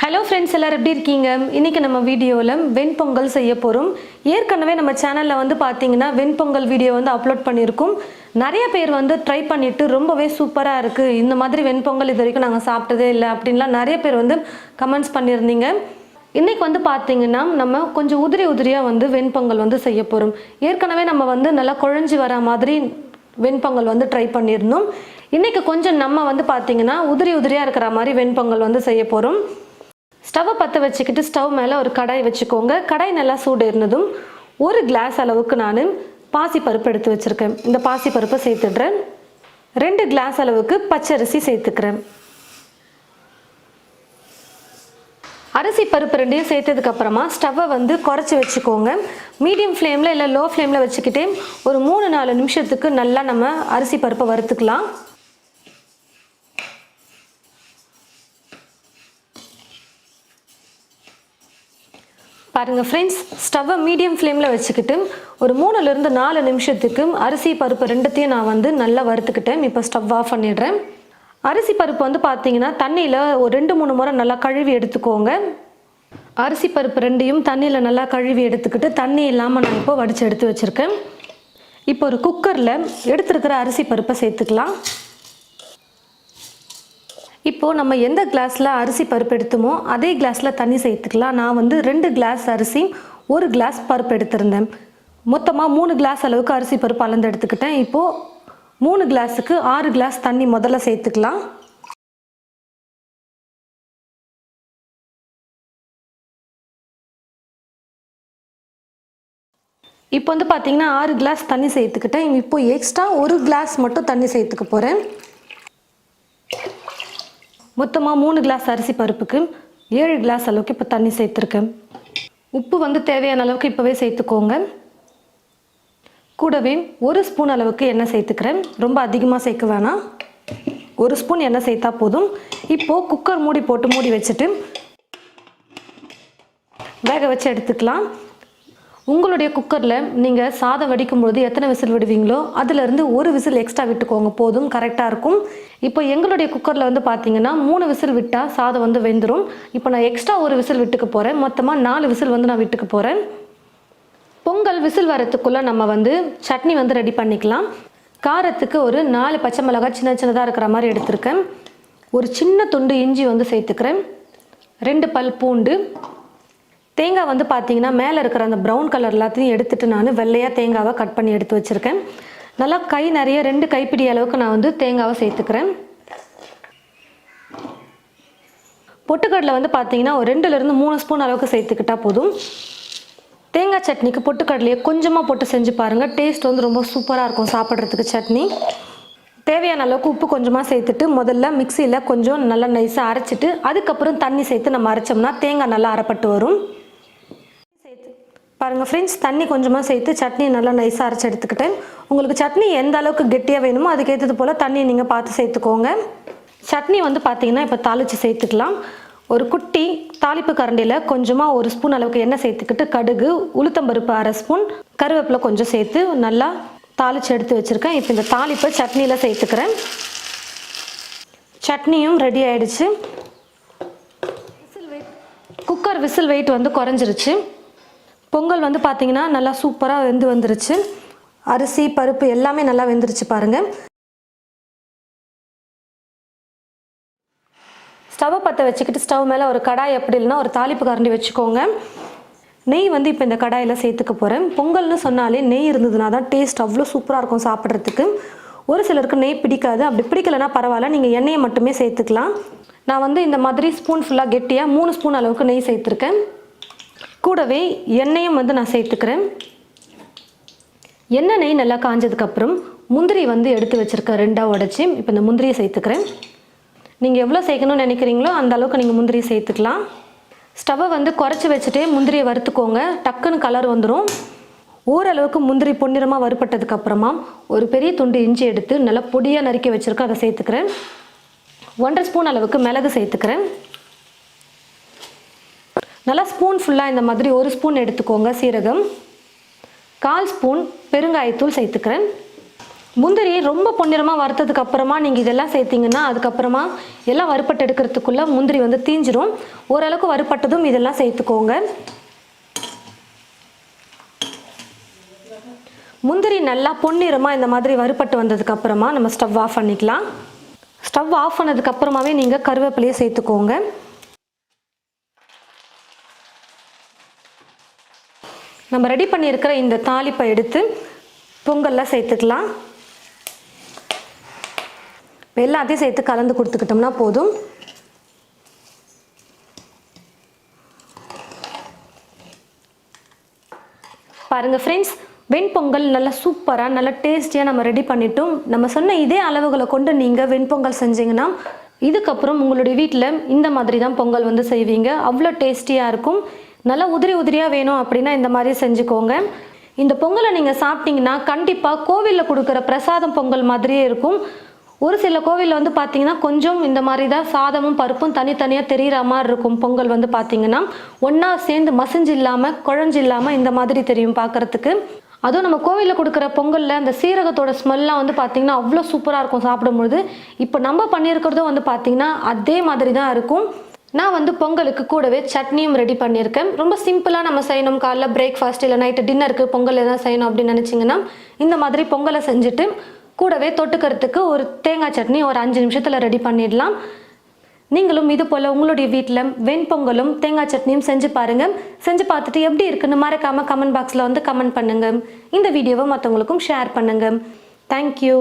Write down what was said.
Hello friends, எல்லாரும் எப்படி இருக்கீங்க? இன்றைக்கி நம்ம வீடியோவில் வெண்பொங்கல் செய்ய போகிறோம். ஏற்கனவே நம்ம சேனலில் வந்து பார்த்தீங்கன்னா வெண்பொங்கல் வீடியோ வந்து அப்லோட் பண்ணியிருக்கோம். நிறைய பேர் வந்து ட்ரை பண்ணிவிட்டு ரொம்பவே சூப்பராக இருக்குது, இந்த மாதிரி வெண்பொங்கல் இது வரைக்கும் நாங்கள் சாப்பிட்டதே இல்லை அப்படின்லாம் நிறைய பேர் வந்து கமெண்ட்ஸ் பண்ணியிருந்தீங்க. இன்றைக்கி வந்து பார்த்திங்கன்னா நம்ம கொஞ்சம் உதிரியாக வந்து வெண்பொங்கல் வந்து செய்ய போகிறோம். ஏற்கனவே நம்ம வந்து நல்லா குழஞ்சி வர மாதிரி வெண்பொங்கல் வந்து ட்ரை பண்ணியிருந்தோம். இன்றைக்கி கொஞ்சம் நம்ம வந்து பார்த்திங்கன்னா உதிரியாக இருக்கிற மாதிரி வெண்பொங்கல் வந்து செய்ய போகிறோம். ஸ்டவ்வை பற்ற வச்சுக்கிட்டு ஸ்டவ் மேலே ஒரு கடாய் வச்சுக்கோங்க. கடாய் நல்லா சூடு இருந்ததும் ஒரு கிளாஸ் அளவுக்கு நான் பாசிப்பருப்பு எடுத்து வச்சுருக்கேன். இந்த பாசிப்பருப்பை சேர்த்துடுறேன். 2 கிளாஸ் அளவுக்கு பச்சரிசி சேர்த்துக்கிறேன். அரிசி பருப்பு ரெண்டையும் சேர்த்ததுக்கப்புறமா ஸ்டவ்வை வந்து குறைச்சி வச்சுக்கோங்க. மீடியம் ஃப்ளேமில் இல்லை லோ ஃப்ளேமில் வச்சுக்கிட்டே ஒரு 3-4 நிமிஷத்துக்கு நல்லா நம்ம அரிசி பருப்பை வறுத்துக்கலாம். பாருங்கள் ஃப்ரெண்ட்ஸ், ஸ்டவ்வை மீடியம் ஃப்ளேமில் வச்சுக்கிட்டு ஒரு 3-4 நிமிஷத்துக்கு அரிசி பருப்பு ரெண்டுத்தையும் நான் வந்து நல்லா வறுத்துக்கிட்டேன். இப்போ ஸ்டவ் ஆஃப் பண்ணிடுறேன். அரிசி பருப்பு வந்து பார்த்தீங்கன்னா தண்ணியில் ஒரு 2-3 முறை நல்லா கழுவி எடுத்துக்கோங்க. அரிசி பருப்பு ரெண்டையும் தண்ணியில் நல்லா கழுவி எடுத்துக்கிட்டு தண்ணி இல்லாமல் நான் இப்போ வடித்து எடுத்து வச்சுருக்கேன். இப்போ ஒரு குக்கரில் எடுத்துருக்கிற அரிசி பருப்பை சேர்த்துக்கலாம். இப்போது நம்ம எந்த கிளாஸில் அரிசி பருப்பு எடுத்தோமோ அதே கிளாஸில் தண்ணி சேர்த்துக்கலாம். நான் வந்து 2 கிளாஸ் அரிசி 1 கிளாஸ் பருப்பு எடுத்திருந்தேன். மொத்தமாக 3 கிளாஸ் அளவுக்கு அரிசி பருப்பு அளந்து எடுத்துக்கிட்டேன். இப்போது 3 கிளாஸுக்கு 6 கிளாஸ் தண்ணி முதல்ல சேர்த்துக்கலாம். இப்போ வந்து பார்த்திங்கன்னா 6 கிளாஸ் தண்ணி சேர்த்துக்கிட்டேன். இப்போது எக்ஸ்ட்ரா 1 கிளாஸ் மட்டும் தண்ணி சேர்த்துக்க போகிறேன். மொத்தமாக 3 கிளாஸ் அரிசி பருப்புக்கு 7 கிளாஸ் அளவுக்கு இப்போ தண்ணி சேர்த்துருக்கேன். உப்பு வந்து தேவையான அளவுக்கு இப்போவே சேர்த்துக்கோங்க. கூடவே 1 ஸ்பூன் அளவுக்கு எண்ணெய் சேர்த்துக்கிறேன். ரொம்ப அதிகமாக சேர்க்க வேணாம், 1 ஸ்பூன் எண்ணெய் சேர்த்தா போதும். இப்போது குக்கர் மூடி போட்டு மூடி வச்சுட்டு வேக வச்சு எடுத்துக்கலாம். உங்களுடைய குக்கரில் நீங்கள் சாதம் வடிக்கும்பொழுது எத்தனை விசில் விடுவீங்களோ அதிலிருந்து 1 விசில் எக்ஸ்ட்ரா விட்டுக்கோங்க, போதும், கரெக்டாக இருக்கும். இப்போ எங்களுடைய குக்கரில் வந்து பார்த்தீங்கன்னா 3 விசில் விட்டால் சாதம் வந்து வெந்துடும். இப்போ நான் எக்ஸ்ட்ரா 1 விசில் விட்டுக்க போகிறேன். மொத்தமாக 4 விசில் வந்து நான் விட்டுக்க போகிறேன். பொங்கல் விசில் வரத்துக்குள்ளே நம்ம வந்து சட்னி வந்து ரெடி பண்ணிக்கலாம். காரத்துக்கு ஒரு 4 பச்சை மிளகாய் சின்னதாக இருக்கிற மாதிரி எடுத்திருக்கேன். ஒரு சின்ன துண்டு இஞ்சி வந்து சேர்த்துக்கிறேன். 2 பல் பூண்டு. தேங்காய் வந்து பார்த்தீங்கன்னா மேலே இருக்கிற அந்த ப்ரௌன் கலர் எல்லாத்தையும் எடுத்துகிட்டு நான் வெள்ளையாக தேங்காவை கட் பண்ணி எடுத்து வச்சுருக்கேன். நல்லா கை நிறைய 2 கைப்பிடி அளவுக்கு நான் வந்து தேங்காவை சேர்த்துக்கிறேன். பொட்டுக்கடலை வந்து பார்த்தீங்கன்னா ஒரு 2-3 ஸ்பூன் அளவுக்கு சேர்த்துக்கிட்டால் போதும். தேங்காய் சட்னிக்கு பொட்டுக்கடலையை கொஞ்சமாக போட்டு செஞ்சு பாருங்கள், டேஸ்ட் வந்து ரொம்ப சூப்பராக இருக்கும் சாப்பிட்றதுக்கு. சட்னி தேவையான அளவுக்கு உப்பு கொஞ்சமாக சேர்த்துட்டு முதல்ல மிக்சியில் கொஞ்சம் நல்லா நைஸாக அரைச்சிட்டு அதுக்கப்புறம் தண்ணி சேர்த்து நம்ம அரைச்சோம்னா தேங்காய் நல்லா அரைப்பட்டு வரும். பாருங்கள் ஃப்ரெண்ட்ஸ், தண்ணி கொஞ்சமாக சேர்த்து சட்னி நல்லா நைஸாக அரைச்சி எடுத்துக்கிட்டேன். உங்களுக்கு சட்னி எந்த அளவுக்கு கெட்டியாக வேணுமோ அதுக்கேற்றது போல் தண்ணியை நீங்கள் பார்த்து சேர்த்துக்கோங்க. சட்னி வந்து பார்த்தீங்கன்னா இப்போ தாளித்து சேர்த்துக்கலாம். ஒரு குட்டி தாளிப்பு கரண்டியில் கொஞ்சமாக 1 ஸ்பூன் அளவுக்கு எண்ணெய் சேர்த்துக்கிட்டு கடுகு, உளுத்தம்பருப்பு 1/2 ஸ்பூன், கருவேப்பிலை கொஞ்சம் சேர்த்து நல்லா தாளித்து எடுத்து வச்சுருக்கேன். இப்போ இந்த தாளிப்பை சட்னியில் சேர்த்துக்கிறேன். சட்னியும் ரெடி ஆகிடுச்சு. குக்கர் விசில் வெயிட் வந்து குறைஞ்சிருச்சு. பொங்கல் வந்து பார்த்திங்கன்னா நல்லா சூப்பராக வந்துருச்சு. அரிசி பருப்பு எல்லாமே நல்லா வெந்துருச்சு பாருங்கள். ஸ்டவ்வை பற்ற வச்சுக்கிட்டு ஸ்டவ் மேலே ஒரு கடாய், எப்படி இல்லைன்னா ஒரு தாளிப்பு கரண்டி வச்சுக்கோங்க. நெய் வந்து இப்போ இந்த கடாயில் சேர்த்துக்க போகிறேன். பொங்கல்னு சொன்னாலே நெய் இருந்ததுனா தான் டேஸ்ட் அவ்வளோ சூப்பராக இருக்கும் சாப்பிட்றதுக்கு. ஒரு சிலருக்கு நெய் பிடிக்காது, அப்படி பிடிக்கலைன்னா பரவாயில்ல, நீங்கள் எண்ணெயை மட்டுமே சேர்த்துக்கலாம். நான் வந்து இந்த மாதிரி ஸ்பூன் ஃபுல்லாக கெட்டியாக 3 ஸ்பூன் அளவுக்கு நெய் சேர்த்துருக்கேன். கூடவே எண்ணெயும் வந்து நான் சேர்த்துக்கிறேன். எண்ணெய் நெய் நல்லா காஞ்சதுக்கப்புறம் முந்திரி வந்து எடுத்து வச்சுருக்கேன் 2ஆக உடச்சி. இப்போ இந்த முந்திரியை சேர்த்துக்கிறேன். நீங்கள் எவ்வளோ சேர்க்கணும்னு நினைக்கிறீங்களோ அந்த அளவுக்கு நீங்கள் முந்திரியை சேர்த்துக்கலாம். ஸ்டவ்வை வந்து குறைச்சி வச்சுட்டே முந்திரியை வறுத்துக்கோங்க, டக்குன்னு கலர் வந்துடும். ஓரளவுக்கு முந்திரி பொன்னிறமாக வறுப்பட்டதுக்கப்புறமா ஒரு பெரிய துண்டு இஞ்சி எடுத்து நல்லா பொடியாக நறுக்கி வச்சுருக்கேன், அதை சேர்த்துக்கிறேன். 1/2 ஸ்பூன் அளவுக்கு மிளகு சேர்த்துக்கிறேன். நல்லா ஸ்பூன் ஃபுல்லாக இந்த மாதிரி 1 ஸ்பூன் எடுத்துக்கோங்க சீரகம். 1/4 ஸ்பூன் பெருங்காயத்தூள் சேர்த்துக்கிறேன். முந்திரி ரொம்ப பொன்னிறமாக வறுத்ததுக்கு அப்புறமா நீங்கள் இதெல்லாம் சேர்த்திங்கன்னா அதுக்கப்புறமா எல்லாம் வறுப்பட்டு எடுக்கிறதுக்குள்ளே முந்திரி வந்து தீஞ்சிரும். ஓரளவுக்கு வறுப்பட்டதும் இதெல்லாம் சேர்த்துக்கோங்க. முந்திரி நல்லா பொன்னிறமாக இந்த மாதிரி வறுப்பட்டு வந்ததுக்கு அப்புறமா நம்ம ஸ்டவ் ஆஃப் பண்ணிக்கலாம். ஸ்டவ் ஆஃப் பண்ணதுக்கு அப்புறமாவே நீங்கள் கருவேப்பிலையை சேர்த்துக்கோங்க. நம்ம ரெடி பண்ணியிருக்கிற இந்த தாளிப்பை எடுத்து பொங்கலில் சேர்த்துக்கலாம். எல்லாத்தையும் சேர்த்து கலந்து கொடுத்துக்கிட்டோம்னா போதும். பாருங்கள் ஃப்ரெண்ட்ஸ், வெண்பொங்கல் நல்லா சூப்பராக நல்லா டேஸ்டியாக நம்ம ரெடி பண்ணிட்டோம். நம்ம சொன்ன இதே அளவுகளை கொண்டு நீங்கள் வெண்பொங்கல் செஞ்சீங்கன்னா இதுக்கப்புறம் உங்களுடைய வீட்டில் இந்த மாதிரி தான் பொங்கல் வந்து செய்வீங்க. அவ்வளோ டேஸ்டியாக இருக்கும். நல்லா உதிரி உதிரியாக வேணும் அப்படின்னா இந்த மாதிரி செஞ்சுக்கோங்க. இந்த பொங்கலை நீங்கள் சாப்பிட்டீங்கன்னா கண்டிப்பாக கோவிலில் கொடுக்குற பிரசாதம் பொங்கல் மாதிரியே இருக்கும். ஒரு சில கோவிலில் வந்து பார்த்தீங்கன்னா கொஞ்சம் இந்த மாதிரி தான் சாதமும் பருப்பும் தனித்தனியாக தெரிகிற மாதிரி இருக்கும். பொங்கல் வந்து பார்த்தீங்கன்னா ஒன்றா சேர்ந்து மசிஞ்சு இல்லாமல் குழஞ்சு இல்லாமல் இந்த மாதிரி தெரியும் பார்க்குறதுக்கு. அதுவும் நம்ம கோவிலில் கொடுக்குற பொங்கலில் அந்த சீரகத்தோட ஸ்மெல்லாம் வந்து பார்த்திங்கன்னா அவ்வளோ சூப்பராக இருக்கும் சாப்பிடும்பொழுது. இப்போ நம்ம பண்ணியிருக்கிறதும் வந்து பார்த்திங்கன்னா அதே மாதிரி தான் இருக்கும். நான் வந்து பொங்கலுக்கு கூடவே சட்னியும் ரெடி பண்ணியிருக்கேன். ரொம்ப சிம்பிளாக நம்ம செய்யணும். காலைல பிரேக்ஃபாஸ்ட் இல்லை நைட்டு டின்னருக்கு பொங்கல் எதாவது செய்யணும் அப்படின்னு நினச்சிங்கன்னா இந்த மாதிரி பொங்கலை செஞ்சுட்டு கூடவே தொட்டுக்கிறதுக்கு ஒரு தேங்காய் சட்னி ஒரு 5 நிமிஷத்தில் ரெடி பண்ணிடலாம். நீங்களும் இது போல் உங்களுடைய வீட்டில் வெண்பொங்கலும் தேங்காய் சட்னியும் செஞ்சு பாருங்கள். செஞ்சு பார்த்துட்டு எப்படி இருக்குன்னு மறக்காமல் கமெண்ட் பாக்ஸில் வந்து கமெண்ட் பண்ணுங்கள். இந்த வீடியோவை மற்றவங்களுக்கும் ஷேர் பண்ணுங்கள். தேங்க்யூ.